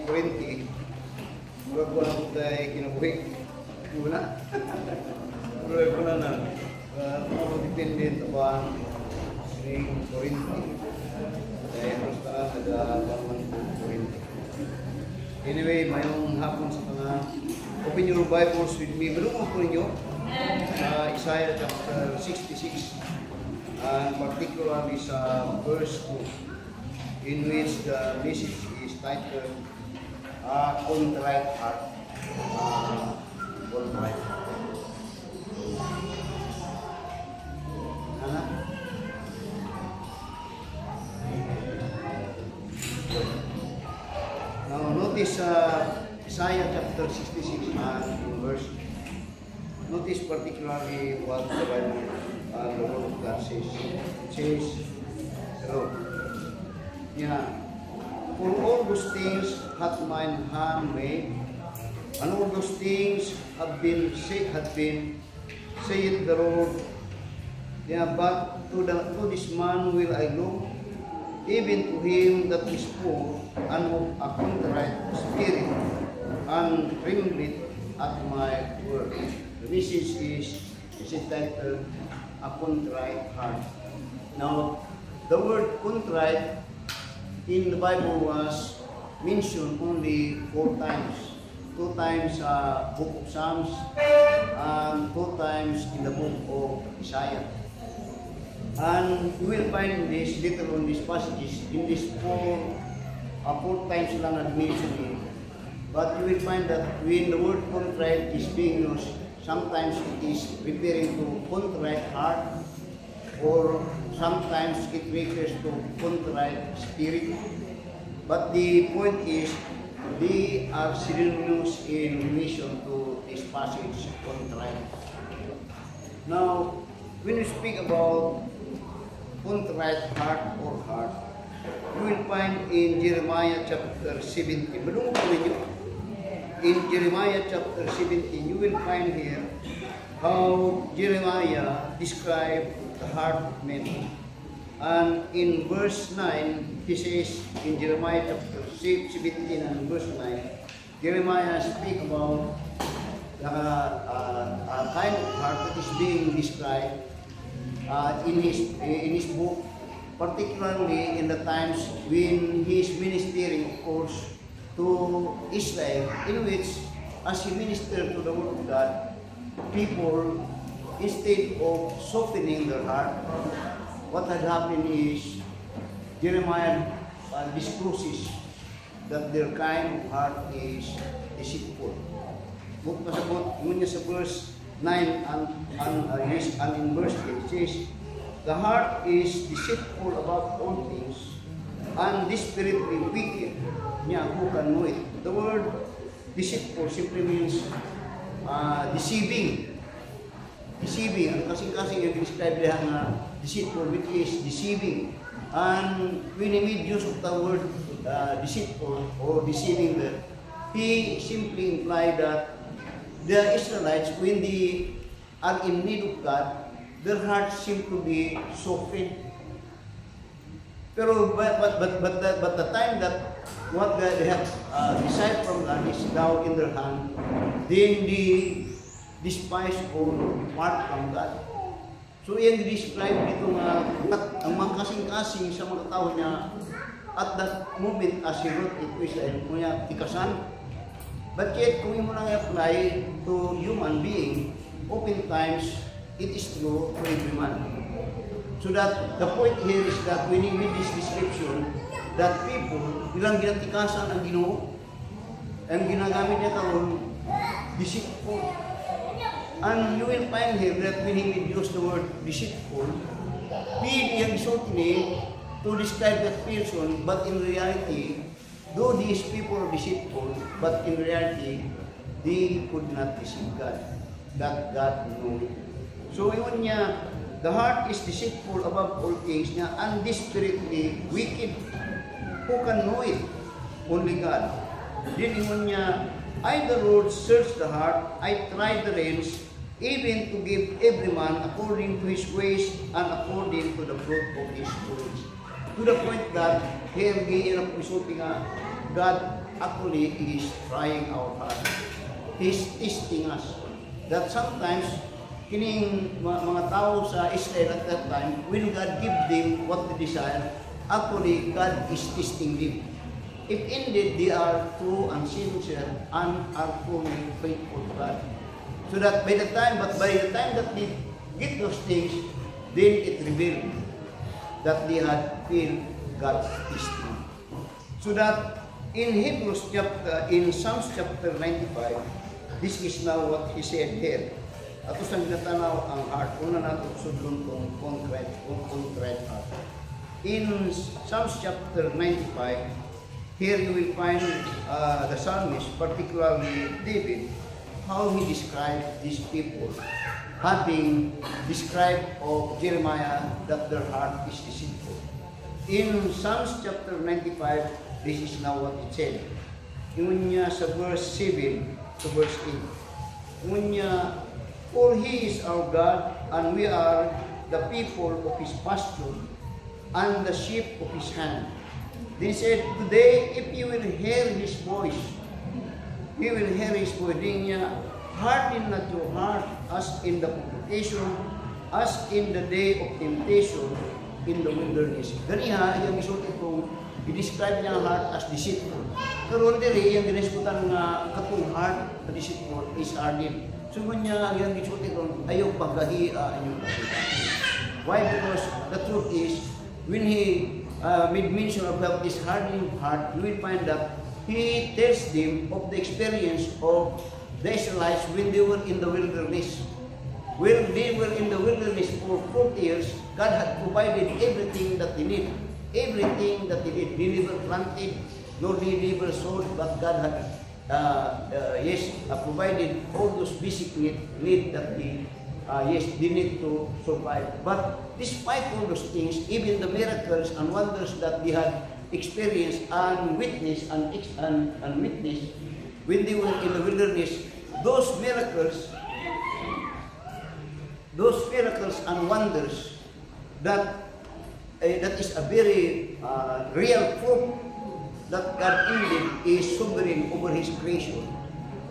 Corinthi, murag ko na po tayo kinabuhi. Una. Murag ko na na. Ako dependent ba ng Corinthi. Kaya basta nag-agawan po Corinthi. Anyway, mayroong hapon sa mga open your Bibles with me. Balungan po ninyo Isaiah chapter 66, and particularly sa verse 2, in which the message is titled Contrite Heart. Contrite Heart. Now notice Isaiah chapter 66 and in verse. Notice particularly what the Bible, the Word of God says. It says, hello. Yeah. For all those things hath mine hand made, and all those things have been, saith the Lord. Yeah, but to this man will I look, even to him that is poor and of a contrite spirit, and trembleth at my word. The message is entitled A Contrite Heart. Now, the word contrite in the Bible was mentioned only 4 times. 2 times in the book of Psalms and 2 times in the book of Isaiah. And you will find this later on these passages in this 4 times lang mentioned it. But you will find that when the word contrite is being used, sometimes it is referring to contrite heart, or sometimes it refers to contrite spirit. But the point is, they are synonymous in relation to this passage, contrite. Now, when we speak about contrite heart or heart, you will find in Jeremiah chapter 17. Balungan po ninyo. In Jeremiah chapter 17, you will find here how Jeremiah described the heart of men. And in verse 9, he says, in Jeremiah chapter 17 and verse 9, Jeremiah speaks about the kind of heart that is being described in his book, particularly in the times when he is ministering, of course, to Israel, in which, as he ministered to the Word of God, people, instead of softening their heart, what had happened is Jeremiah discloses that their kind of heart is deceitful. Book pasabot ngunya sa verse 9 and in verse 8 says, the heart is deceitful above all things and desperately wicked. Who can know it? The word deceitful simply means deceiving. Deceiving. Ang kasing-kasing yung describe niya na deceitful, which is deceiving. And when he made use of the word deceitful or deceiving, he simply implied that the Israelites, when they are in need of God, their hearts seem to be softened. Pero but the time that what God has decided from God is now in their hand, then they despise or depart from God. So yan describe dito nga ang mga kasing-kasing sa mga tao niya at that moment as he wrote it to Israel, kunya tikasan. But yet, kung mo lang i-apply to human being, oftentimes it is true to every man. So that the point here is that when you read this description, that people, bilang ginatikasan ang Ginoo, ang ginagamit niya taon, deceitful. And you will find here that when he will use the word deceitful, he exalted to describe that person, but in reality, though these people are deceitful, but in reality, they could not deceive God. That God knew it. So yun niya, the heart is deceitful above all things niya, and desperately wicked. Who can know it? Only God. Then yun niya, I the Lord search the heart, I try the reins, even to give every man according to his ways and according to the fruit of his deeds. To the point that, here, giyan ang pisulti nga, God actually is trying our heart. He's testing us. That sometimes, kining mga tao sa Israel at that time, when God give them what they desire, actually God is testing them. If indeed they are true and sincere and are truly faithful to God. So that by the time that they get those things, then it revealed that they had feel God's testing. So that in Psalms chapter 95, this is now what he said here. Ato sa ginatanaw ang heart. Una nato sudlon kung contrite heart. In Psalms chapter 95, here you will find the psalmist, particularly David, how he described these people, having described of Jeremiah that their heart is deceitful. In Psalms chapter 95, this is now what it said. Inunya sa verse 7 to verse 8. Inunya, for He is our God, and we are the people of His pasture, and the sheep of His hand. They said, today, if you will hear His voice, you will hear His voice. Then niya, harden not your heart as in the provocation, as in the day of temptation in the wilderness. Ganiha, yung isulti kong i-describe niya ang heart as deceitful. Pero dili, yung ginisputan nga katong heart na deceitful is hardened. So niya, yung isulti kong ayaw paggahi inyong kasita. Why? Because the truth is, when he made mention about this hardening heart, you will find that he tells them of the experience of the Israelites when they were in the wilderness. When they were in the wilderness for 40 years, God had provided everything that they need. Everything that they need. They never planted, nor they never sowed, but God had provided all those basic need that they need to survive. But despite all those things, even the miracles and wonders that they had experienced and witnessed when they were in the wilderness, those miracles and wonders that is a very real proof that God indeed is sovereign over His creation.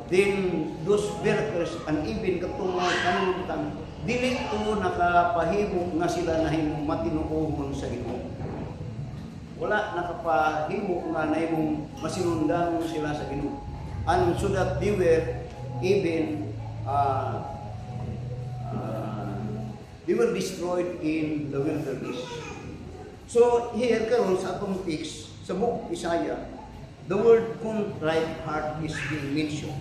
Then those miracles and even katong kanuntan, dili to nakapahimo nga sila nahimong matinuohon sa Ginoo. Wala nakapahimo nga nahimong masinundan sila sa Ginoo. And so that they were even they were destroyed in the wilderness. So here karon sa atong text sa book Isaiah, the word contrite heart is being mentioned.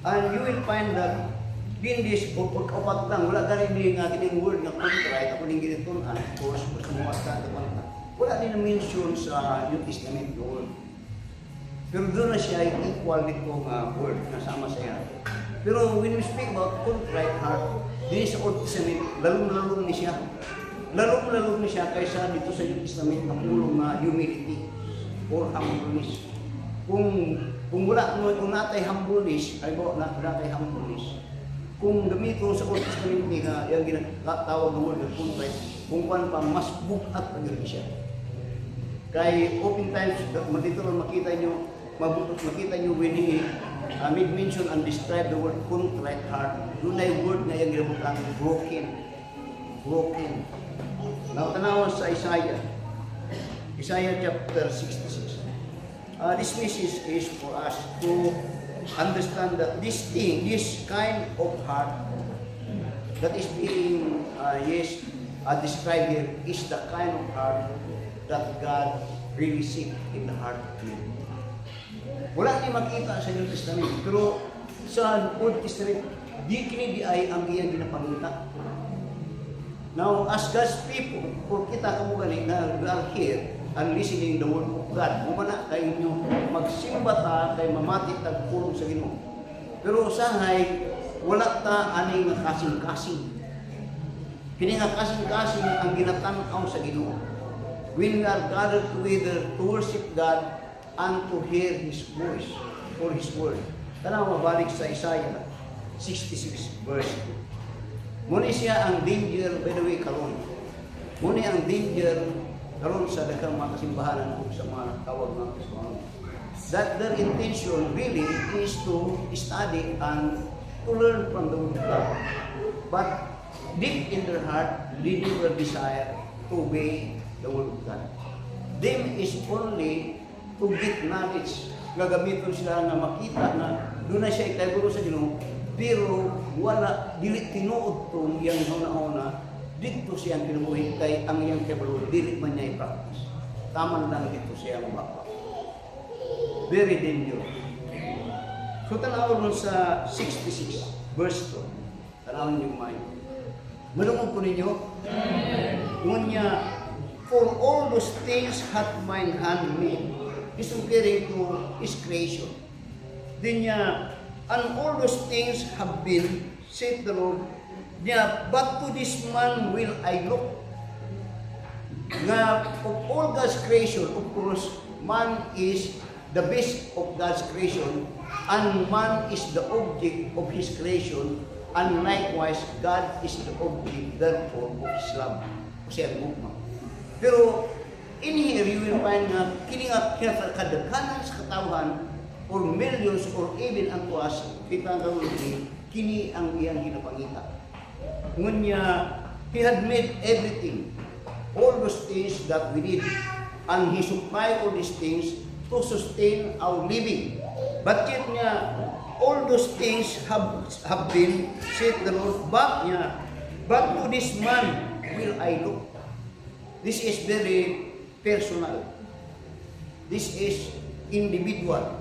And you will find that din this upat lang, wala ka rin nga kining word nga contrite, ako ning ginitunan, of course, wala din na mention sa New Testament word. Pero doon na siya equal nito nga word na sama sa yan. Pero when we speak about contrite heart, din sa Old Testament, lalong-lalong ni siya. Lalong-lalong ni siya kaysa dito sa New Testament na pulong na humility or humbleness. Kung wala, kung natay humbleness, ay ba, natay humbleness. Kung gamito sa Old Testament nga, yung ginatawag ng word ng contrite, kung kuwan pa, mas bukat pa gano'n siya. Kaya oftentimes, dito lang makita nyo when he made mention and describe the word contrite heart, doon na yung word na yung ginabutang broken. Now, tanawan sa Isaiah chapter 66. This message is for us to understand that this kind of heart that is being described here is the kind of heart that God really seeks in the heart of man. Wala din makita sa New Testament, pero sa Old Testament, di ay ang iyang ginapangita. Now, as God's people, kung kita kamo gani na we are here and listening the word of God, kumana kayo nyo magsimba ta kay mamati tagpulong sa Ginoo. Pero usahay, wala ta aning kasing-kasing. Kini nga kasing-kasing ang ginatanaw sa Ginoo. When we are gathered together to worship God and to hear His voice or His word. Tanaw mabalik sa Isaiah 66 verse 2. Muna siya ang danger, by the way, karon. Muna ang danger karon sa daghang mga kasimbahanan o sa mga tawag mga kasimbahanan. that their intention really is to study and to learn from the Word of God. But deep in their heart, they never desire to obey the Word of God. Them is only to get knowledge. Gagamitin sila na makita na doon na siya itaguro sa Ginoo, pero wala, dili tinuod tong iyang una-una, dito siyang kinabuhi kay ang iyang kabalo, dili man niya i-practice. Taman lang dito siya mababa. Very dangerous. So tanaw nun sa 66, verse 2. Tanawin niyo mayo. Malungog ko ninyo? Ngunya, for all those things hath mine hand made. He's comparing to His creation. Then niya, and all those things have been, said the Lord, niya, but to this man will I look. Nga, of all God's creation, of course, man is the best of God's creation, and man is the object of His creation, and likewise, God is the object, therefore, of His love. Kasi ang mukma. Pero, in here, you will find na kiningat kadaghanan sa katawhan, or millions, or even ang tuwas, kita ang kini ang iyang ginapangita. Ngunya, He had made everything, all those things that we need, and He supplied all these things to sustain our living. But yet niya, all those things have been, said the Lord, but to this man will I look. This is very personal. This is individual.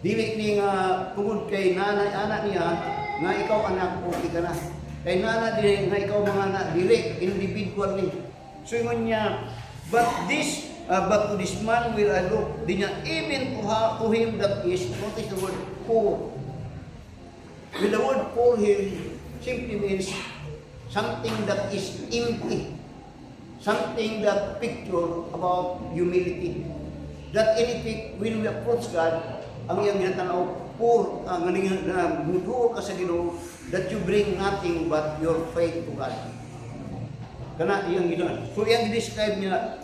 Dili ni nga tungod kay nanay-anak niya, nga ikaw anak ko, ka na. Kay nana dili nga ikaw mga anak, dili, individual ni. So yun niya, but to this man will I look. Di niya, even to him that is, notice the word poor. With the word poor here, simply means something that is empty. Something that picture about humility. That anything, when we approach God, ang iyang ginatanaw, poor, muduo ka sa Ginoo, that you bring nothing but your faith to God. Kana iyang ginawa. So iyang describe niya,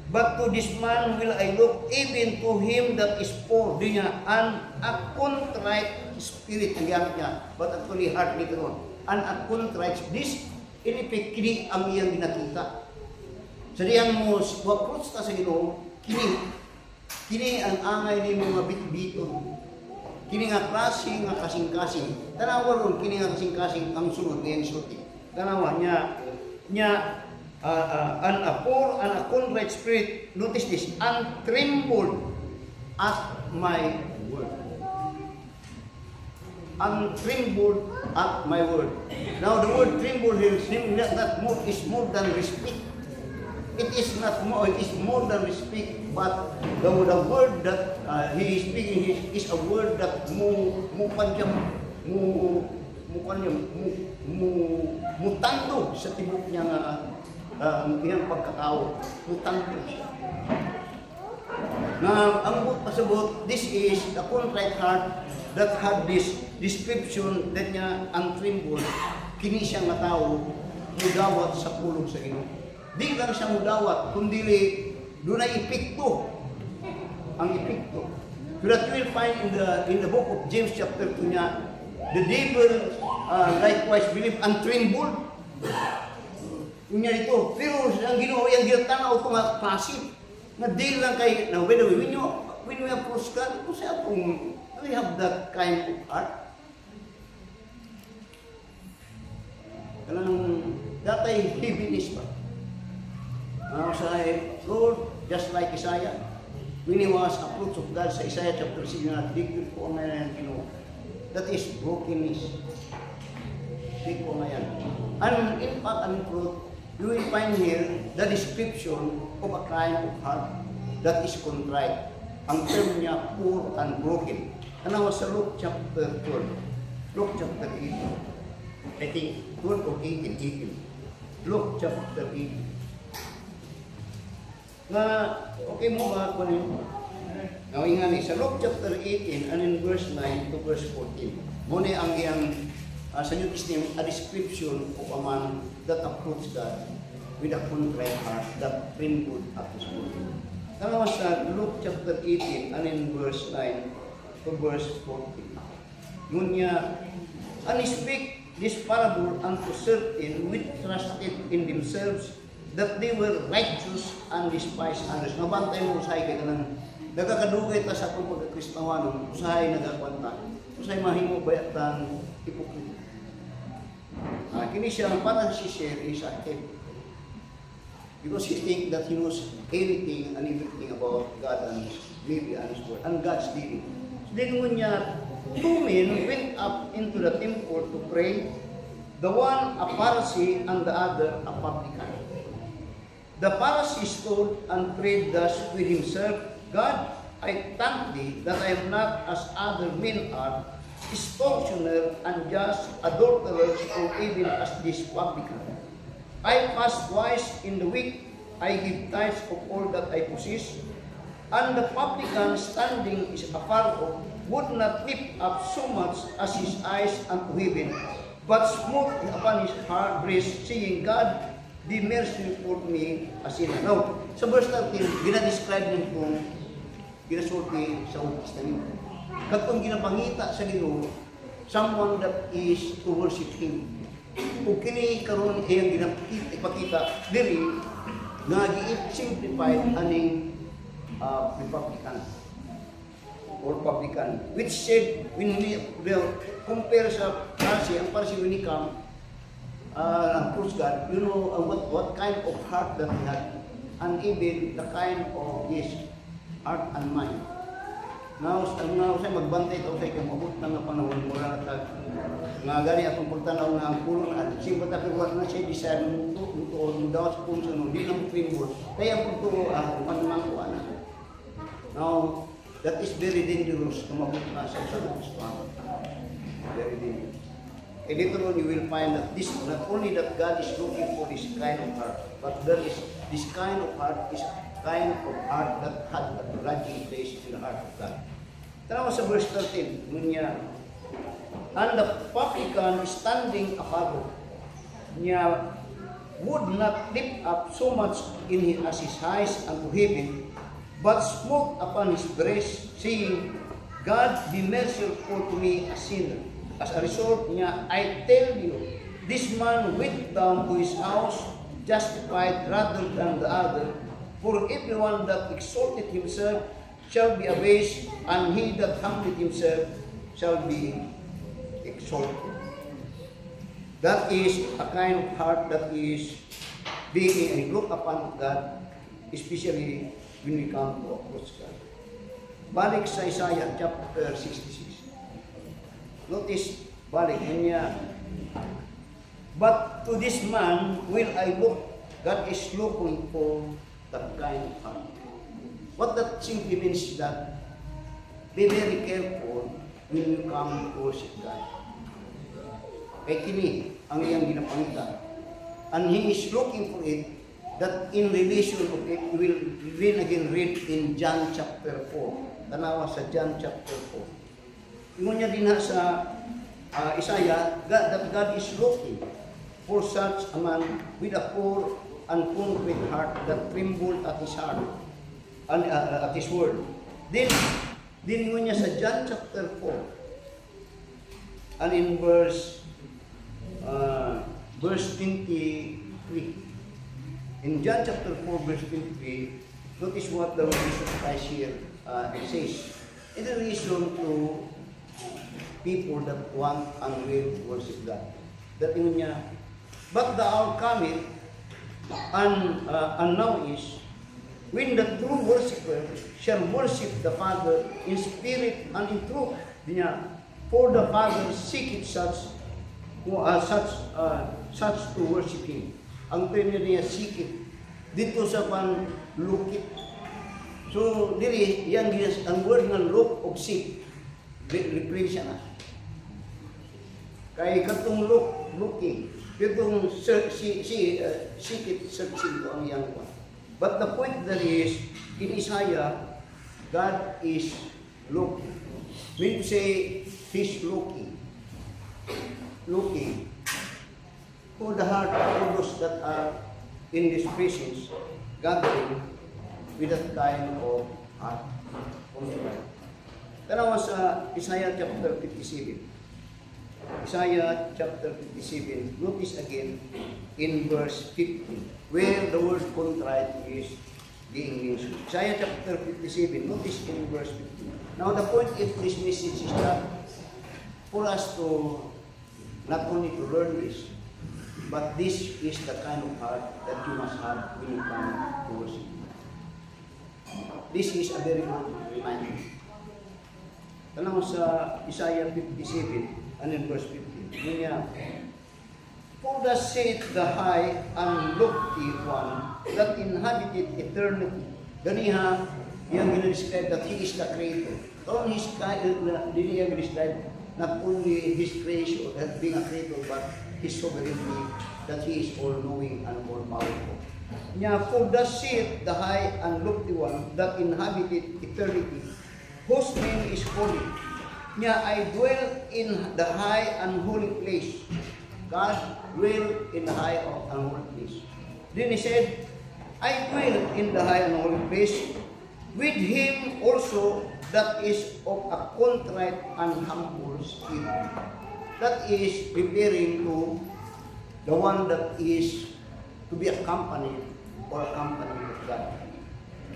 but to this man will I look, even to him that is poor, di niya, and a contrite spirit, ang gamit niya, but actually heart later on, and a contrite, this, kini ang iyang ginakita. Sa diyan mo, approach ka sa Ginoo, kini ang angay ni mga bitbiton. Kini nga klase nga kasing-kasing. Tanawa ron, kini nga kasing-kasing ang sunod ngayong sulti. Tanawa niya, and a poor and a contrite spirit, notice this, and trembled at my word. And trembled at my word. Now the word tremble here is more than respect. It is not more, it is more than respect, but the word that he is speaking is a word that mutando sa tibok niya nga iyang pagkatao. Mutando siya. Na ang pasabot, this is the contrite heart that had this description that niya ang tremble, kini siyang nga tao mudawat sa pulong sa Ginoo. Di lang siya mudawat, kundi doon ay epekto. Ang epekto. So that you will find in the book of James chapter 2 niya, the devil likewise believe and trembled. Kunya dito, pero ang Ginoo yang ginatanaw ito nga passive. Na di lang kay, now by the way, when we approach God, kung siya kung we have that kind of heart. Kanang datay heaviness pa. Lord, just like Isaiah, when he was approach of God sa Isaiah chapter 6, na digit ko ang ngayon, that is brokenness. Digit ko ngayon. And in fact and truth, you will find here the description of a kind of heart that is contrite. Ang term niya, poor and broken. Ano sa Luke chapter 12? Luke chapter 18. I think 12 or 18. Luke chapter 18. Na, okay mo ba kung ano? Now, ingani, sa Luke chapter 18, and in verse 9 to verse 14, muna ang iyang, sa New Testament, a description of a man that approached God with a contrite heart that trembled at his word. Tanawa sa Luke chapter 18 and in verse 9 to verse 14. Ngunya, and speak this parable unto certain which trusted in themselves that they were righteous and despised others. Nabantay mo usahay kay kanang nagakadugay ta sa akong pagkakristawanon, usahay nagakwanta, usahay mahimo bayatan hipokrita. Kini siya parang si share is a head. Because he think that he knows anything and everything about God and His maybe and His word and God's dealing. So then niya, two men went up into the temple to pray, the one a Pharisee and the other a publican. The Pharisee stood and prayed thus with himself, God, I thank thee that I am not as other men are, extortioner, unjust, adulterers, or even as this publican. I fast twice in the week, I give tithes of all that I possess, and the publican standing is afar off, would not lift up so much as his eyes unto heaven, but smote upon his heart breast, saying, God, be merciful to me, a sinner. Now, sa verse 13, ginadescribe din kung ginasulti sa Old Testament. Katong ginapangita sa Ginoo, someone that is to worship Him. Kung kini karon iyang ipakita diri nga gi-simplified aning Republican or publican, which said when we compare sa Pharisee, ang Pharisee when he come approach God, you know what kind of heart that he had, and even the kind of his heart and mind. Now say magbantay ta usay kay mabot na nga panahon mura ta nga gani atong pagtanaw nga ang pulo at simple ta pero na siya design to daw sa punso no di lang pinbol kaya pagtuo manman ko ana. Now that is very dangerous kung mabot na sa Kristo. Very dangerous. And later on you will find that this not only that God is looking for this kind of heart, but there is this kind of heart is kind of heart that had a grudging place in the heart of God. Tanawa sa verse 13, niya, and the publican standing afar niya would not lift up so much in his, as his eyes unto heaven, but smote upon his breast, saying, God, be merciful to me, a sinner. As a result niya, I tell you, this man went down to his house justified rather than the other. For everyone that exalted himself shall be abased, and he that humbled himself shall be exalted. That is a kind of heart that is being a look upon God, especially when we come to approach God. Balik sa Isaiah chapter 66. Notice, balik niya. But to this man will I look. God is looking for that kind of heart. What that simply means is that be very careful when you come to worship God. Kaya kini ang iyang ginapangita. And He is looking for it, that in relation of it, we will again read in John chapter 4. Tanawa sa John chapter 4. Ingon niya din sa Isaiah, that God is looking for such a man with a poor and contrite heart that trembled at his heart and at his word. Then ingon niya sa John chapter 4 and in verse 23. In John chapter 4 verse 23, notice what the Lord Jesus Christ here says. In relation to people that want and will worship God. That ingon niya, but the hour cometh, and now is, when the true worshipper shall worship the Father in spirit and in truth. For the Father seeketh such to worship Him. Ang term niya seeketh dito sa panlukit. So diri yang ang word nga look og seek replace siya na. Kay katong looking, katong seeketh searching ko ang yang one. But the point that is, in Isaiah, God is looking. Mean to say, He's looking for the heart of those that are in this presence, gathering with that kind of heart. Tanawa sa Isaiah chapter 57. Isaiah chapter 57, notice again in verse 15, where the word contrite is being mentioned. Isaiah chapter 57, notice in verse 15. Now the point of this message is that for us to not only to learn this, but this is the kind of heart that you must have when you come to worship. This is a very good reminder. Tanong sa Isaiah 57 and in verse 15. Niya, for thus saith the high and lofty one that inhabited eternity. Ganiha, yang ginadescribe that He is the Creator. On His dili yang ginadescribe not only His creation, that being a Creator, but His sovereignty, that He is all-knowing and all-powerful. Niya, for thus saith the high and lofty one that inhabited eternity, whose name is holy. Niya, I dwell in the high and holy place. God dwell in the high and holy place. Then He said, I dwell in the high and holy place with him also that is of a contrite and humble spirit. That is referring to the one that is to be accompanied or accompanied with God.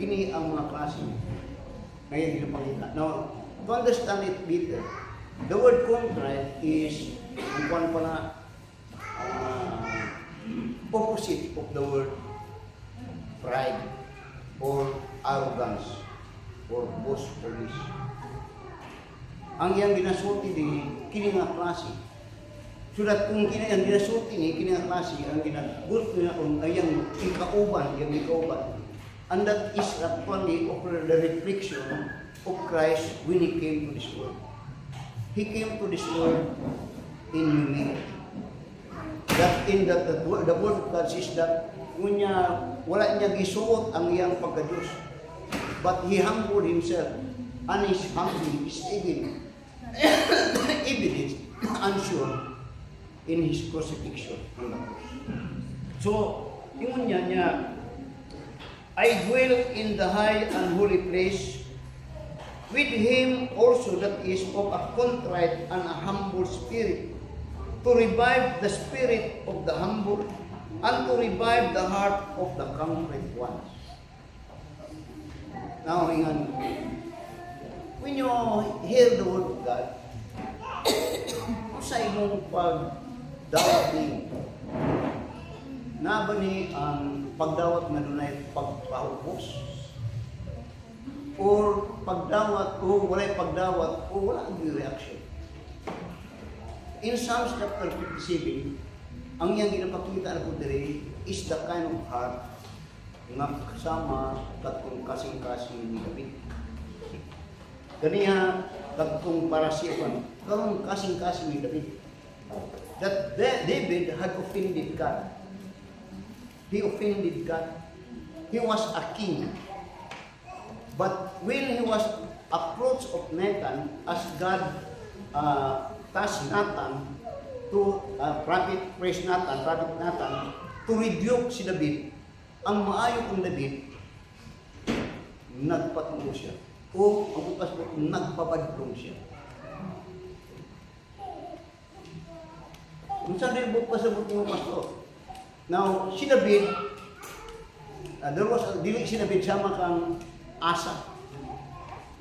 Kini ang mga klase ngayon ginapakita. Now, to understand it better, the word contrite is one pala opposite of the word pride or arrogance or boastfulness. Ang iyang ginasulti din, kini nga klase. So that kung kini ang ginasulti ni, kini nga klase, ang ginagulto na kung ayang ikauban, and that is actually the reflection of Christ when He came to this world. He came to this world in humility. That in that the word of God says that wala niya gisuot ang iyang pagka-Diyos. But He humbled Himself, and His humbling is even evident and sure in His crucifixion on the cross. So, ingon niya, I dwell in the high and holy place with him also that is of a contrite and a humble spirit, to revive the spirit of the humble and to revive the heart of the contrite ones. Now, when you hear the word of God, sa imong pagdawat ni naba ni ang pagdawat na dunay pagpahubos or pagdawat o walay pagdawat o wala ang reaction. In Psalms chapter 57, ang iyang ginapakita na po diri is the kind of heart nga kasama katong kasing-kasing ni David. Ganiha katong parasipan, katong kasing-kasing ni David. That David had offended God. He offended God. He was a king. But when he was approached of Nathan, as God tasked Nathan to prophet Nathan to rebuke si David, ang maayo kong David, nagpatungo siya. O ang bukas po, nagpabadlong siya. Kung saan rin bukas sa buting pastor. Now, si David, dili si David sama kang Asa.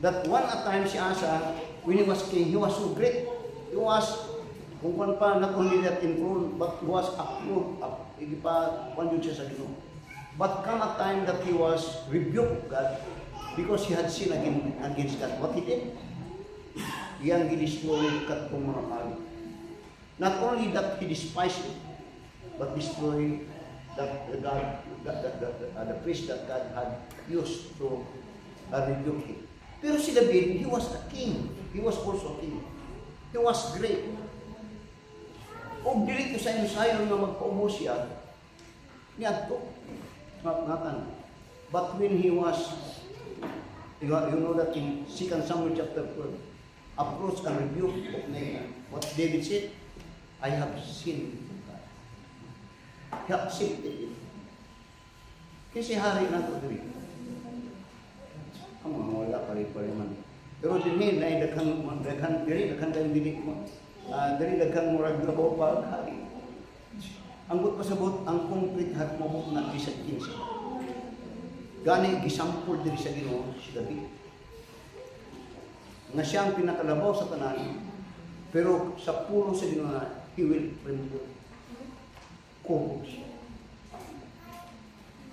That one at time si Asa, when he was king, he was so great. He was, kung pa, not only that enthroned, but was approved, hindi pa, yun siya sa Ginoo. But come a time that he was rebuked of God because he had sinned against God. What he did? Iyang gidestroy katong mga pari. Not only that he despised it, but destroy the priest that God had used to rebuke him. Pero si David, he was a king. He was also a king. He was great. O dili ko sa ensayo nga magpaubos siya, niya to, Nathan. But when he was, you know that in 2 Samuel chapter 12, approach and rebuke of Nathan, what David said, I have sinned. He accepted it. Kasi hari na ito diri. wala pare-pare man. Pero dinhi na daghang diri daghang dili mo. Diri daghang murag trabaho pa hari. Ang gut pasabot ang complete heart mo na bisag kinsa. Gani gisampol diri sa Ginoo si David. Nga siya ang pinakalabaw sa tanan, pero sa pulo sa Ginoo he will tremble. Kubog siya.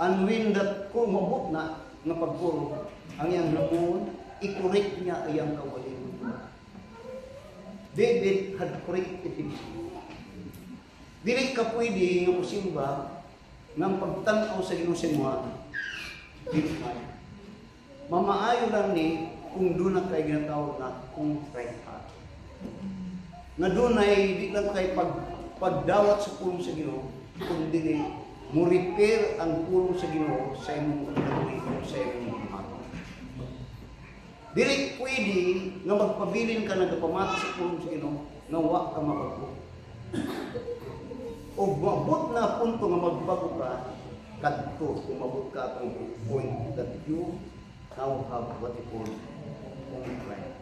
And when that kumabot na nga pagpuro, ang iyang nabuon, i-correct niya ang iyang kawalingon. David had corrected himself. Dili ka pwede nga musimba ng pagtanaw sa Ginoo sa mga dili kaya. Mamaayo lang ni kung doon na kay ginatawag na kung right heart. Na doon ay di lang kay pagdawat sa pulong sa Ginoo, kung dili mo repair ang pulong sa Ginoo sa imong kinabuhi sa imong heart. Dili pwede nga magpabilin ka nagapamati sa pulong sa Ginoo nga wa ka mabago. O mabot na punto nga magbago ka kadto kung mabot ka atong point that you now have what you call right.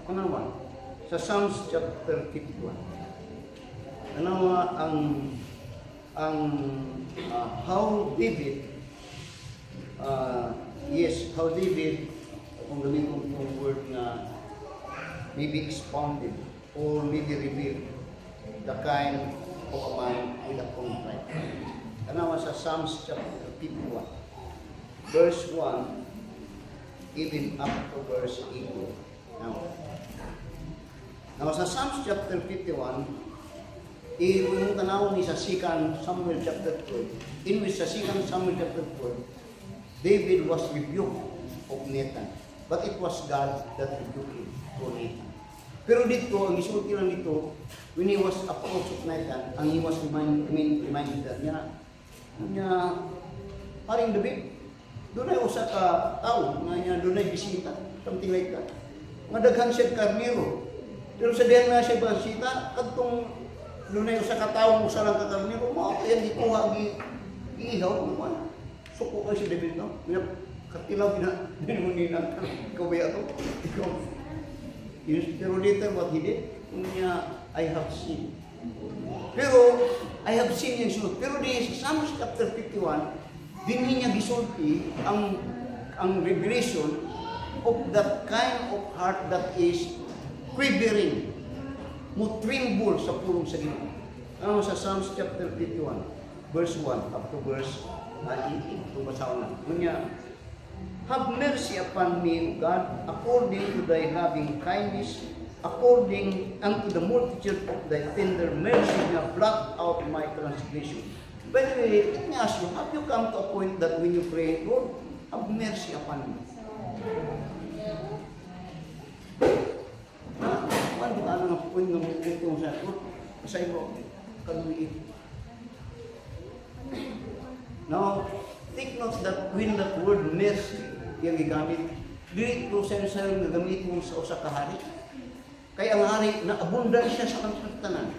Kanawa sa Psalms chapter 51. Kanawa ang how David how David kung gamitin kong word na maybe expounded or maybe revealed the kind of a man with a contrite. Kanawa sa Psalms chapter 51, verse 1, even up to verse 8. Now sa Psalms chapter 51, yung tanaw ni sa 2 Samuel chapter 12, in which sa 2 Samuel chapter 12, David was rebuked of Nathan, but it was God that rebuked him for Nathan. Pero dito, ang isulti lang dito, when he was approached of Nathan, and he was reminded that niya, paring David, doon ay usa ka tao, nga doon ay bisita, something like that. Madaghan siya karnero. Pero sa diyan na siya bisita, kadtong doon ay usa ka tao, usa lang ka karnero, mo yan di kuha, iihaw, naman. Suko kayo si David, no? Katilaw, dinunginan ka, ikaw ba ito? Ikaw. Pero later, what he did, I have seen. Pero, I have seen yung sunod. Pero di Psalms chapter 51, din niya gisulti ang revelation of that kind of heart that is quivering, mo tremble sa pulong sa Ginoo. Ano sa Psalms chapter 51, verse 1 up to verse 18. Ito basaw na. Have mercy upon me, O God, according to thy loving kindness, according unto the multitude of thy tender mercy, na blot out my transgression. By the way, let me ask you, have you come to a point that when you pray, Lord, have mercy upon me? Ano ba ang point ng ito sa Lord? Masay mo, kaluliit. Now, take note that when that word mercy, yung gigamit, dito sa nga gamit mo sa usa ka hari. Kaya ang hari, na-abundan siya sa kantanan.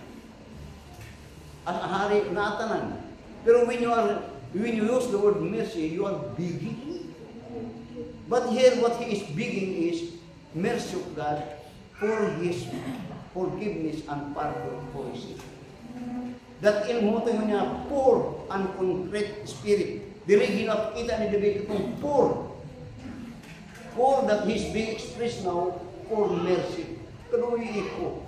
Ang hari, naatanan. Pero when you use the word mercy, you are begging. But here, what he is begging is mercy of God for his forgiveness and pardon for his sin. That in mo niya, poor and concrete spirit. Diri ginapakita ni David itong poor. Poor that he's being expressed now for mercy. Kanuwi ko.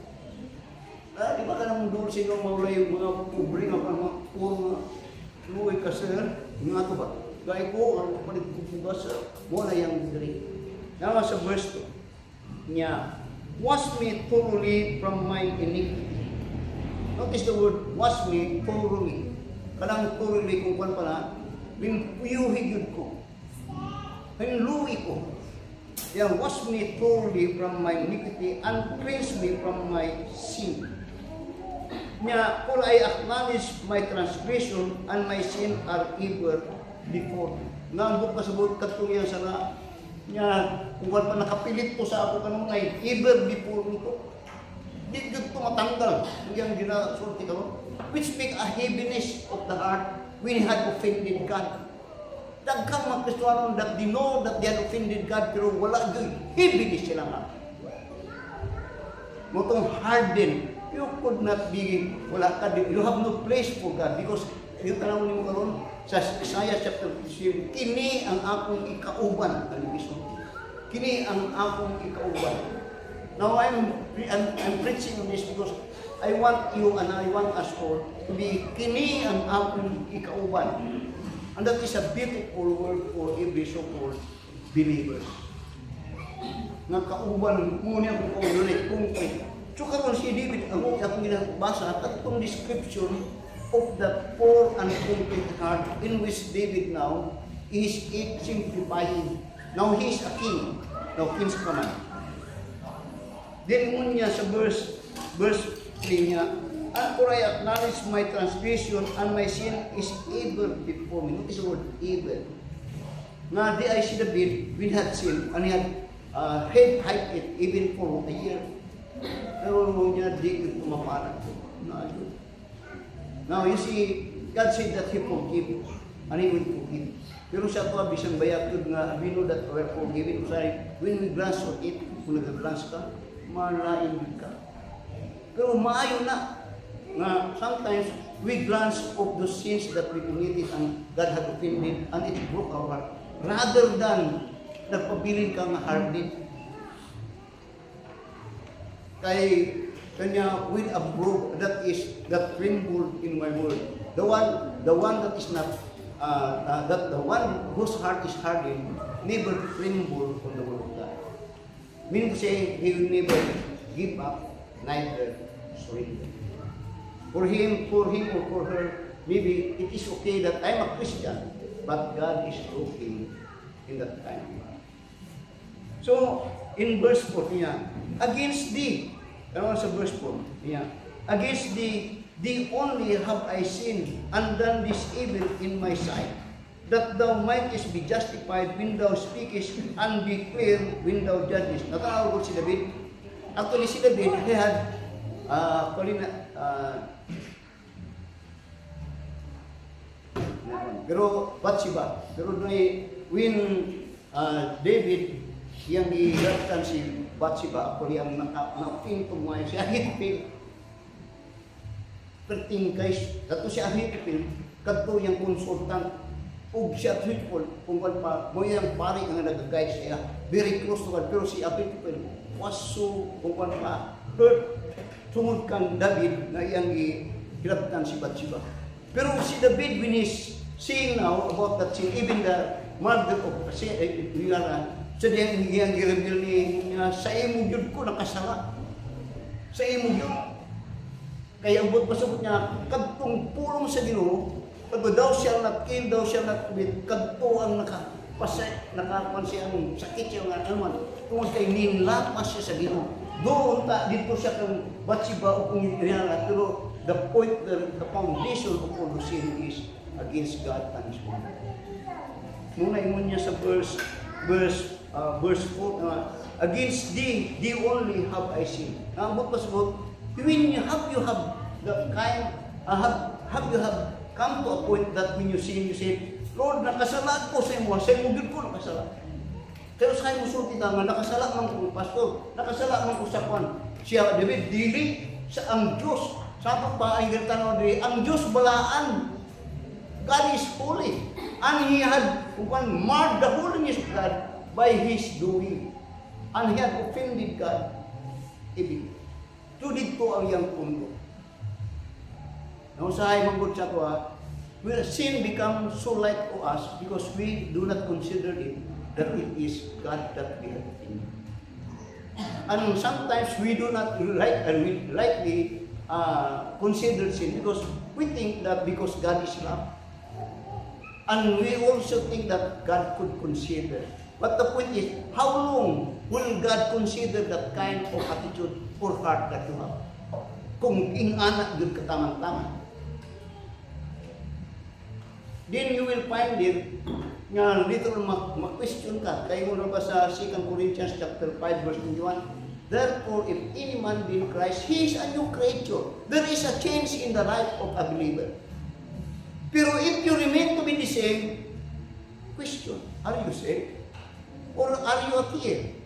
Di ba ka naman doon sa inyo maulay yung mga pobre nga mga poor nga luwi ka sir? Nga ito ba? Gaya ko, ang paligpupuga sa muna yung diri. Naman sa verse 2 niya, wash me thoroughly from my iniquity. Notice the word, wash me thoroughly. Kanang thoroughly kung kwan pala, limpuyuhin yun ko. Hinluwi ko. Yan, wash me thoroughly from my iniquity and cleanse me from my sin. Nya, for I acknowledge my transgression and my sin are ever before me. Nambok ka sa buot katulong sana. Nya, kung wala pa nakapilit po sa ako kanunay, ever before me to. Di ito matanggal. Yung ginasulti ka mo. Which make a heaviness of the heart when he had offended God. Daghang mga Kristiyano that they know that they had offended God, pero wala yun. Ibigis sila nga. Motong harden, you could not be, wala ka, you have no place for God because yung tanong mo karon sa Isaiah chapter 7, kini ang akong ikauban, kini ang akong ikauban. Now I'm preaching on this because I want you and I want us all to be kini ang akong ikauban. And that is a beautiful word for every so-called believers. Nakauban mo niya kung ulit kung so karon si David, ang akong ginabasa, katong description of the poor and contrite heart in which David now is simplifying. Now he is a king. Now king's command. Then unya sa verse 3 niya, and for I acknowledge my transgression and my sin is ever before me. Notice the word ever. Nga di ay si David, when had sinned, and he had hide it even for a year. Pero niya di tumapanan ko. Now you see, God said that He forgive, and He will forgive. Pero sa ito, bisang bayakod nga, we know that we are forgiven. Sorry, when we glance on it, kung nag-glance ka, malain ka. Pero maayo na, nga sometimes we glance of those sins that we committed and God had offended and it broke our heart. Rather than nagpabilin ka nga hardened. Kay kanya with a broke that trembled in my word. The one that is not the one whose heart is hardened never tremble on the word of God. Meaning to say he will never give up, neither surrender. For him or for her, maybe it is okay that I'm a Christian, but God is looking in that time. So, in verse 4 niya, against thee, ano sa verse 4 niya, against thee only have I sinned and done this evil in my sight, that thou mightest be justified when thou speakest and be clear when thou judgest. Natawag si David. Actually, si David, he had pero Bathsheba. Pero when David yang diiratkan si Bathsheba, ako yang nakapinto mo siya Ahithophel. Pertingkay dato si Ahithophel kadto yang konsultan ug si Ahithophel kung pa mo yang pari ang nagagay siya very close to God. Pero si Ahithophel was so kung pa hurt tungod kang David na iyang gihilabtan si Bathsheba. Pero si David when he's seeing now about that sin, even the murder of Uriah, sa diyang gireveal niya, sa imo yun ko nakasala. Sa imo yun. Kaya abot pasabot niya, kadtong pulong sa Ginoo, pag thou shall not kill, thou shall not commit, kadto ang nakakuan siya ang sakit siya nga naman. Tungod kay ninlapas siya sa Ginoo. Doon dito siya kang Bathsheba o kung Uriah, pero the point, the foundation of all the sin is against God and His word. Muna ingon niya sa verse 4, against thee only have I sinned. Naabot pa sa when you have the kind, have come to a point that when you sin, you say, Lord, nakasala ko sa imo gud ko nakasala. Pero sa imo sulti nga nakasala man ko pastor, nakasala man ko sa kwan. Siya David dili sa ang Dios. Sa pa ay tanong diri, ang Dios balaan. God is holy, and He had marred the holiness of God by His doing, and He had offended God. Ibig, to dito ang iyang pundo. Now sa ay manggod sa tuwa, will sin become so light to us because we do not consider it that it is God that we have offended. And sometimes we do not rightly consider sin because we think that because God is love. And we also think that God could consider. But the point is, how long will God consider that kind of attitude or heart that you have? Kung ing-anak yun katamang-tamang. Then you will find it, nga literal mag-question ka. Kaya mo na ba sa 2 Corinthians chapter 5 verse 21? Therefore, if any man be in Christ, he is a new creature. There is a change in the life of a believer. Pero if you remain to be the same, Question, are you saved? Or are you a thief?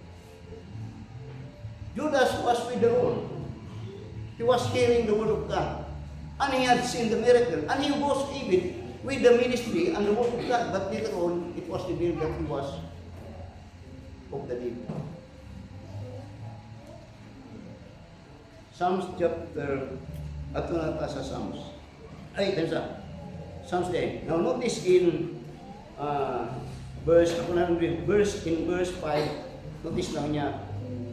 Judas was with the Lord. He was hearing the word of God. And he had seen the miracle. And he was even with the ministry and the word of God. But later on, it was revealed that he was of the devil. Psalms chapter, ato na ta sa Psalms. Ay, tansa. Psalms 10. Now notice in verse 100, in verse 5, notice lang niya,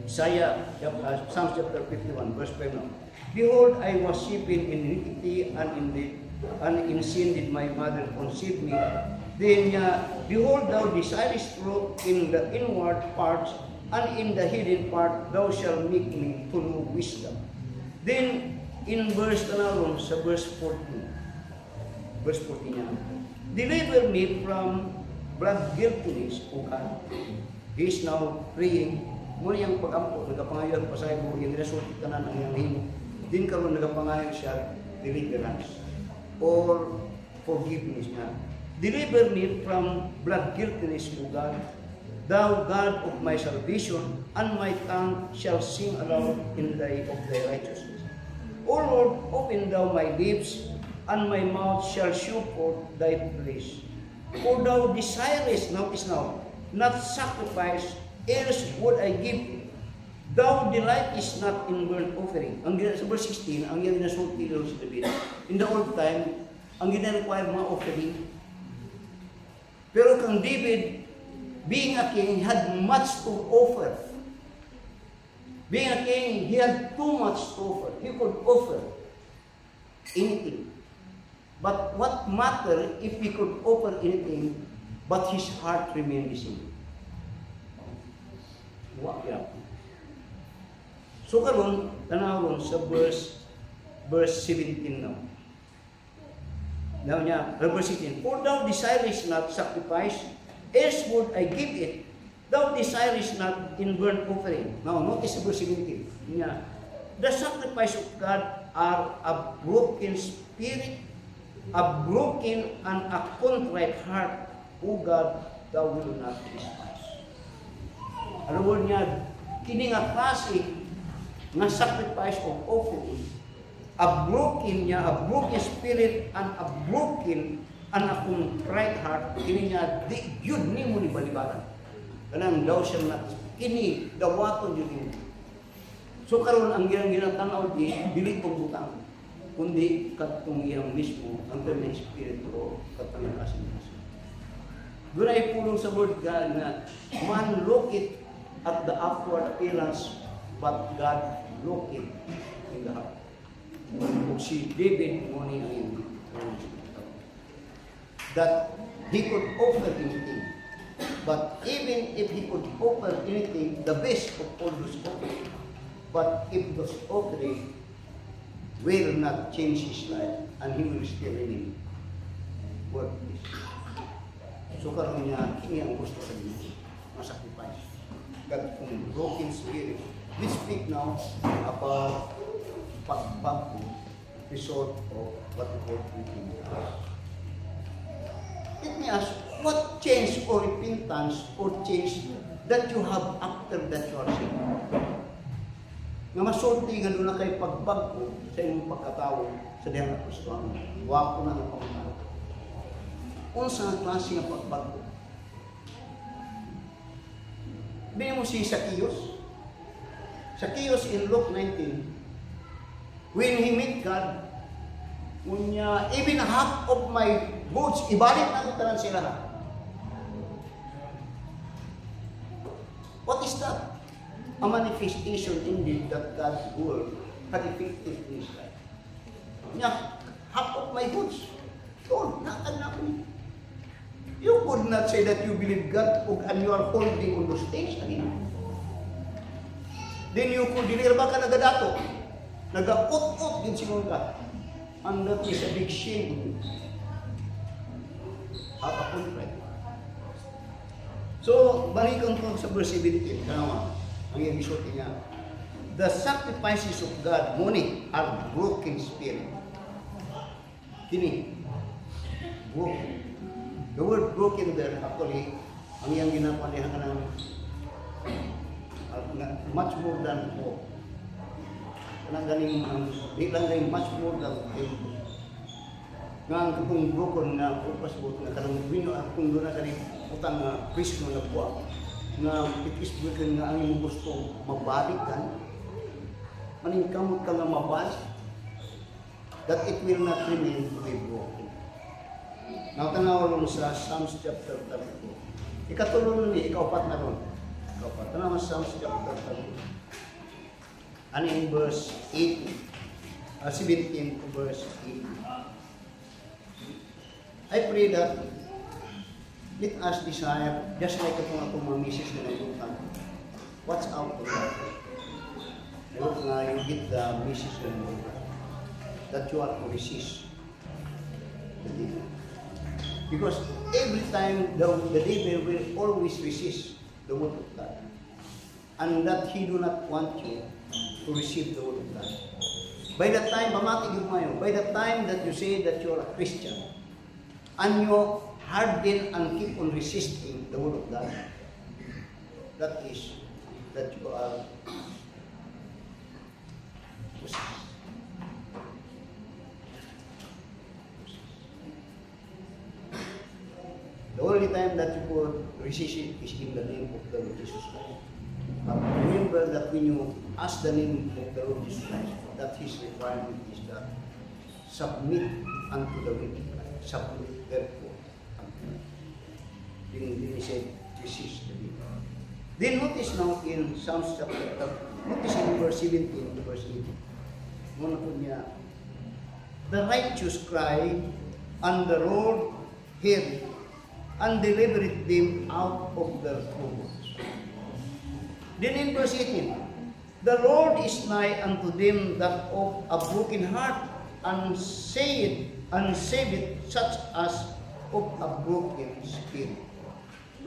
Psalms chapter 51, verse 5 now. Behold, I was shapen in iniquity, and in sin did my mother conceive me. Then behold, thou desirest truth in the inward parts, and in the hidden part thou shalt make me to know wisdom. Then in verse 14, niya, deliver me from blood guiltiness, O God. He is now praying. Muna yung pag-ampo, nagapangayon pa sa iyo, yung resulti ka na ng iyang himo. Din karon nagapangayon siya, deliverance or forgiveness niya. Deliver me from blood guiltiness, O God. Thou God of my salvation, and my tongue shall sing aloud in thy righteousness. O Lord, open thou my lips, and my mouth shall shew forth thy praise. For thou desirest, notice now, not sacrifice, else would I give. Thou delightest not in burnt offering. Ang sa verse 16, ang yung nasulti doon sa David. In the old time, ang gina-require mga offering. Pero kang David, being a king, had much to offer. Being a king, he had too much to offer. He could offer anything. But what mattered if he could offer anything, but his heart remained the same? What? Yeah. So karon, tanaw sa verse 17 now. Now niya, verse 16, for thou desirest not sacrifice, else would I give it. Thou desirest not in burnt offering. Now, notice verse 17. Niya, the sacrifice of God are a broken spirit, a broken and a contrite heart. O God, thou will not despise. Ano mo niya, kini nga klase nga sacrifice of offering, a broken spirit and a broken and a contrite heart, kini niya, di yun ni mo ni balibaran. Kanang daw siya na, kini, dawaton yun. So karon ang ginatanaw di, dili pong butang, kundi katong iyang mismo, ang terming spirit o katong kasin. Doon ay pulong sa word God na, man looketh at the outward appearance, but God looketh in the heart. Kung si David, muna yung that he could offer anything. But even if he could offer anything, the best of all those offerings, but if those offerings will not change his life, and he will still remain worthless. So karon niya, kini ang gusto sa Diyos, masacrifice. God from broken spirit. We speak now about pagbago, result of what we call repentance. Let me ask, what change or repentance or change that you have after that you are saved? Nga masulti nga doon na kay pagbago sa inyong pagkatao sa diyang na Kristo. Wapo na ng pagkatao. Unsa nga klase nga pagbago? Bini mo si Zacchaeus. Zacchaeus in Luke 19, when he met God, unya, even half of my goods, ibalik na ko tanan sila. What is that? A manifestation indeed that God's word had effected in his life. Unya, half of my goods, Lord, nakan na ko. You could not say that you believe God and you are holding on those things again. Then you could deliver ka nagadato. Nag-ut-ut din sinong ka. And that is a big shame. Have a contrite. So, balikan ko sa verse 17. Kanawa, ang yung isulti niya. The sacrifices of God, money, are broken spirit. Kini. broken. The word broken there, actually, ang iyang ginapanihan ka ng much more than hope. Kanang ganing, di lang ganing much more than hope. Nga ang kung broken na passport na kanang bino at kung doon na ganing utang na Kristo na buwa. Nga it is broken nga ang iyong gusto mabalik ka. Maningkamot ka nga mabalik. That it will not remain to be broken. Nakatanaw ron sa Psalms chapter 32. Ikatulong ni, ikaupat na ron. Ikaupat. Tanaw sa Psalms chapter 32. Ano in verse 18? 17 to verse 18. I pray that let us desire, just like itong mga misis na nagpuntan, watch out for that. I hope na you get the message na nagpuntan. That you are to resist the devil. Because every time the devil will always resist the word of God. And that he do not want you to receive the word of God. By the time, by the time that you say that you are a Christian, and you harden and keep on resisting the word of God, that is, that you are possessed. The only time that you could resist it is in the name of the Lord Jesus Christ. But remember that when you ask the name of the Lord Jesus Christ, that His requirement is that submit unto the will of God. Submit, therefore, unto God. Then He said, resist the devil. Then notice now in Psalms chapter 30, notice in verse 17 to verse 18. Muna po niya, the righteous cry, and the Lord heard, and delivered them out of their troubles. Then in verse 18, the Lord is nigh unto them that of a broken heart, and saveth such as of a broken spirit.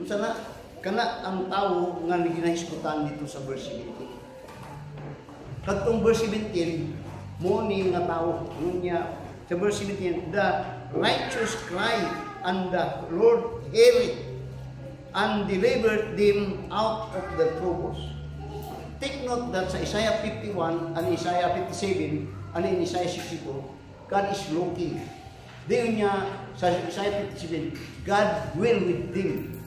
Kung sana, kana ang tao nga ginahisgutan dito sa verse 17. Katong verse 17, morning nga tao, niya, sa verse 17, the righteous cry, and the Lord heard it, and delivered them out of the troubles. Take note that sa Isaiah 51 and Isaiah 57 and in Isaiah 64, God is looking. Diyon niya sa Isaiah 57, God will with them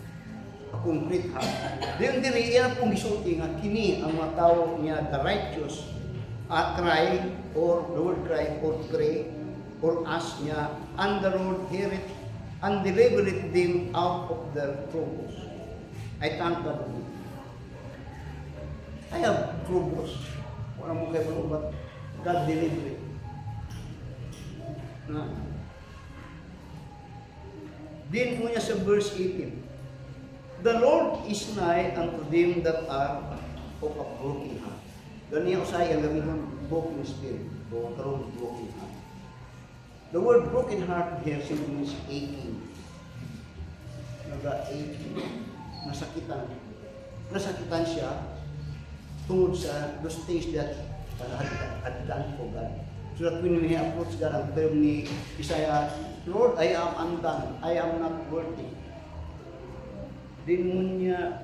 a complete heart. Diyon diri iya pong gisulti nga kini ang mga tao niya, the righteous cry, or the word cry, or pray, or ask niya, and the Lord hear it, and delivered them out of their troubles. I thank God. I have troubles. Wala mo kayo pero but God delivered. Then po niya sa verse 18, the Lord is nigh unto them that are of a broken heart. Ganyan usay ang gamiton broken spirit, o karon broken heart. The word broken heart here simply means aching. Naga-aching. Nasakitan. Nasakitan siya tungod sa those things that had done for God. So that when we approach God, ang term ni Isaiah, Lord, I am undone. I am not worthy. Then niya,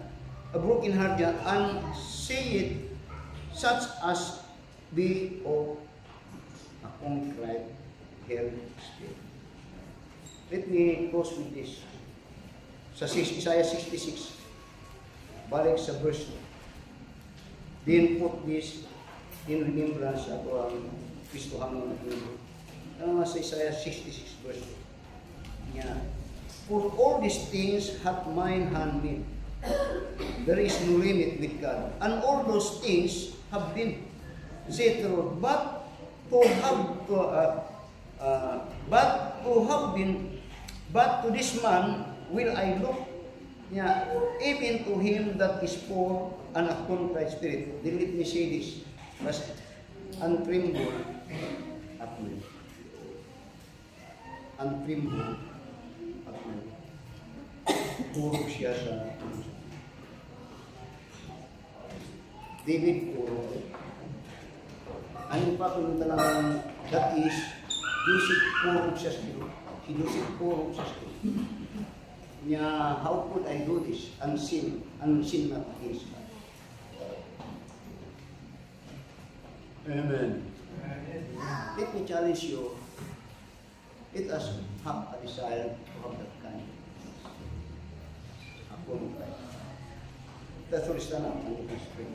a broken heart niya, and say it such as be of a contrite spirit. Let me close with this. Sa Isaiah 66, balik sa verse 2. Then put this in remembrance ato ang Kristohang natin. Ang sa Isaiah 66 verse 2. Yeah. For all these things hath mine hand made. There is no limit with God. And all those things have been said to Lord. But to this man will I look, even to him that is poor and a contrite spirit. Then let me say this, and tremble at me. And tremble at me. Puro siya sa David puro. Ano pa kung talagang that is, Joseph puro siya sa Diyos. kinusit ko sa scripture. Niya, how could I do this and sin not against God? Amen. Let me challenge you. Let us have a desire to have that kind of That's what is done in this spring.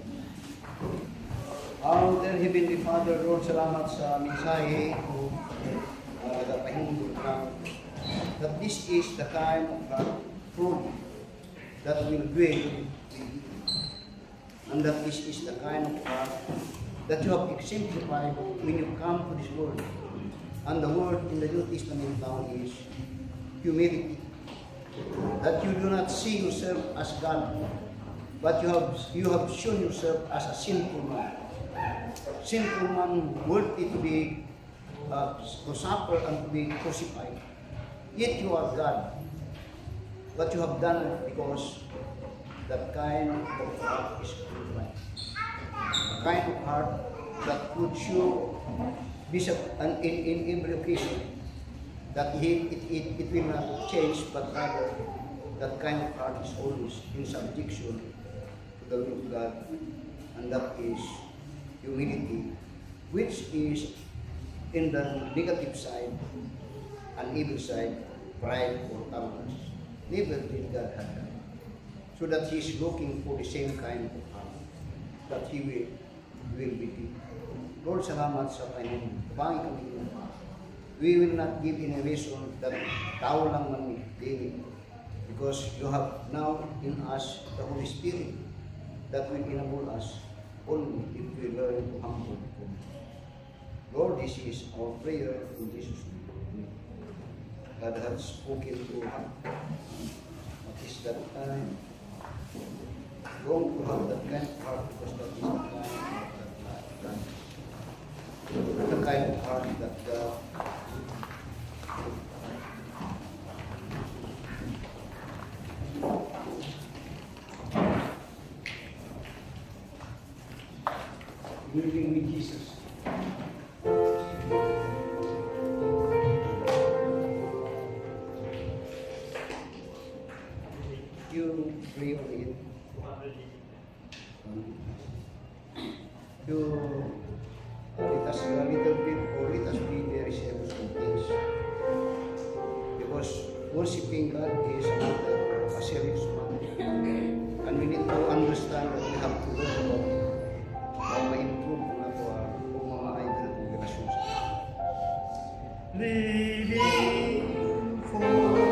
Our dear Heavenly Father, Lord, salamat sa mensahe ko na pahinggol ka that this is the kind of fruit that will dwell with you. And that this is the kind of heart that you have exemplified when you come to this world. And the word in the New Testament now is humility. That you do not see yourself as God, but you have shown yourself as a sinful man. Sinful man worthy to be to suffer and to be crucified. Yet you are God. But you have done it because that kind of heart is crucified. A kind of heart that would show Bishop and in every occasion that it will not change, but rather that kind of heart is always in subjection to the will of God, and that is humility, which is in the negative side and evil side, pride or arrogance. Never did God have that. So that He is looking for the same kind of heart that He will be deep. Lord, salamat sa Panginoon. Panginoon kami. We will not give any reason that tao lang man David, because you have now in us the Holy Spirit that will enable us only if we learn to humble before you. Lord, this is our prayer in Jesus' name. God has spoken to us. What is that time? Long to have that kind of heart, because that is the kind of heart that God living with Jesus. You pray on it. You let us a little bit, or let us be very serious on things. Because worshiping God is a serious matter. And we need to understand that we have to learn about it. Para ma-improve na ito ang mga idol ng relasyon sa living for Jesus.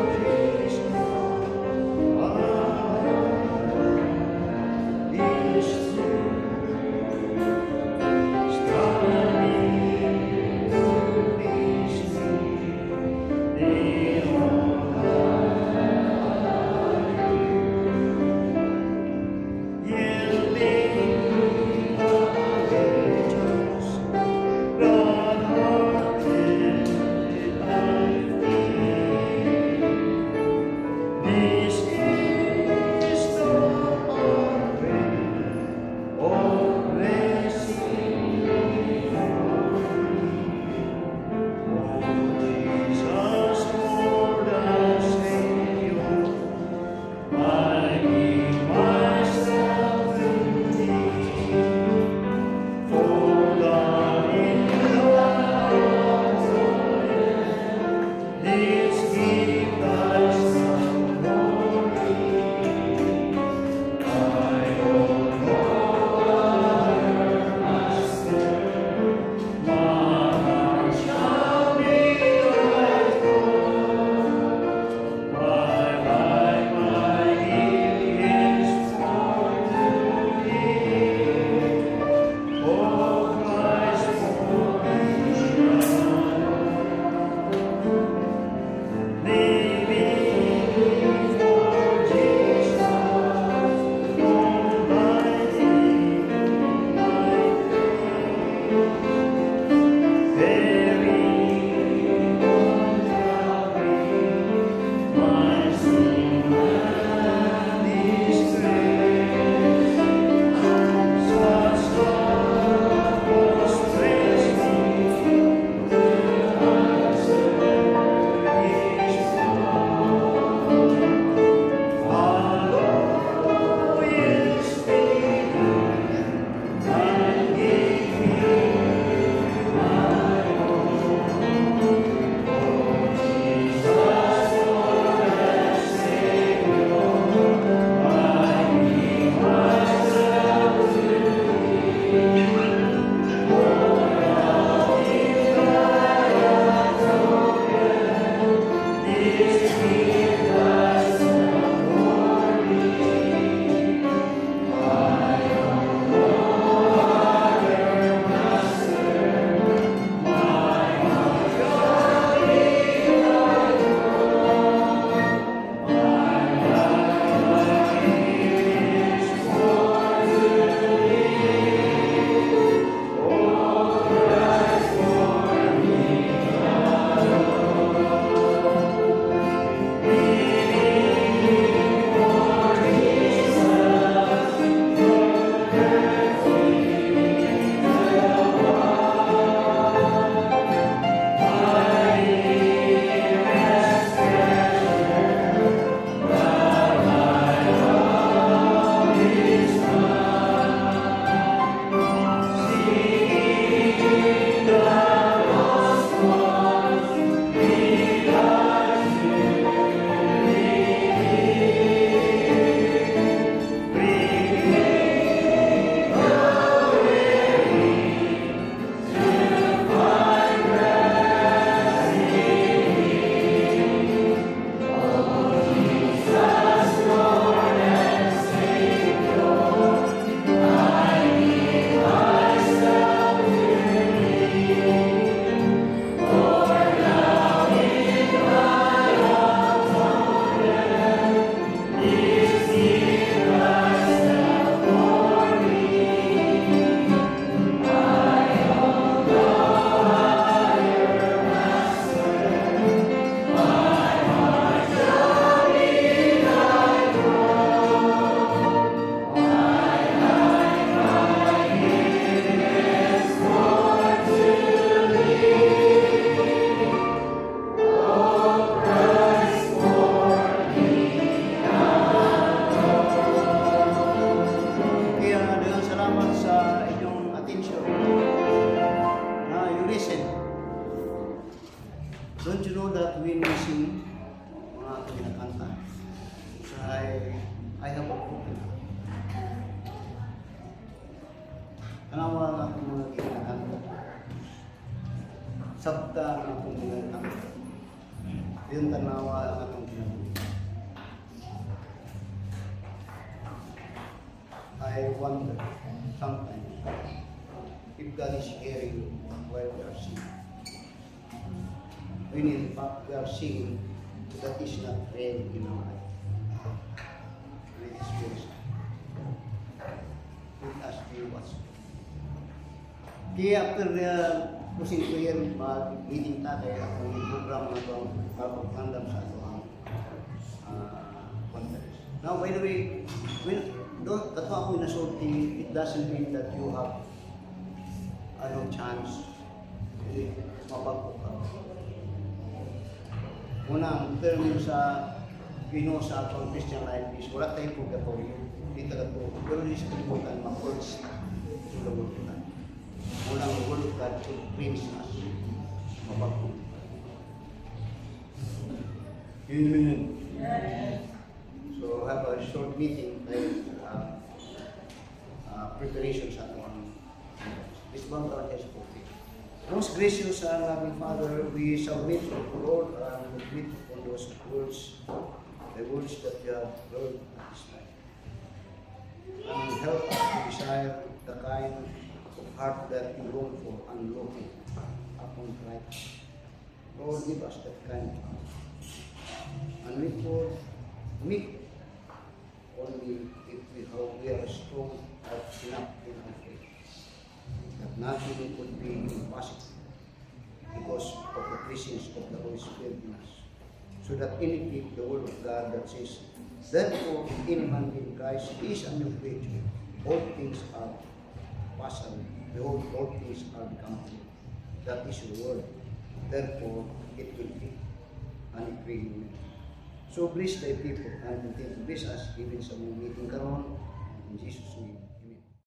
akong ginakanta. So I have a broken heart. Tanawa nga akong mga ginakanta. Sabta nga akong ginakanta. Yung tanawa ang akong ginakanta. I wonder sometimes if God is hearing while we are singing. When in fact we are singing, that is not real in our life. And it is very sad. Let us be watchful. Kaya after the closing prayer, mag-meeting tayo akong program na ito, pagpapandam sa ito ang conference. Now, by the way, don't kato ako nasulti, it doesn't mean that you have no chance mapagpo ka. Unang term sa Pino sa atong Christian life is wala tayong purgatorio, hindi talaga po. Pero hindi sa kalimutan, ma-purge sa kabututan. Unang word of God to cleanse us, mapagpo. Yun. So have a short meeting like preparation sa ating this one God has spoken. Most gracious and loving Father, we submit to the Lord and admit on those words, the words that you have learned at this time. And help us to desire the kind of heart that you long for and looking upon Christ. Lord, give us that kind of heart. And we for meek only if we are strong enough in our faith, that nothing could be impossible because of the presence of the Holy Spirit in us. So that indicate the word of God that says, therefore, if any man in Christ is a new creature, all things are possible. Behold, all things are become new. That is your word. Therefore, it will be, and it will be. So bless thy people and continue to bless us even sa mga meeting karon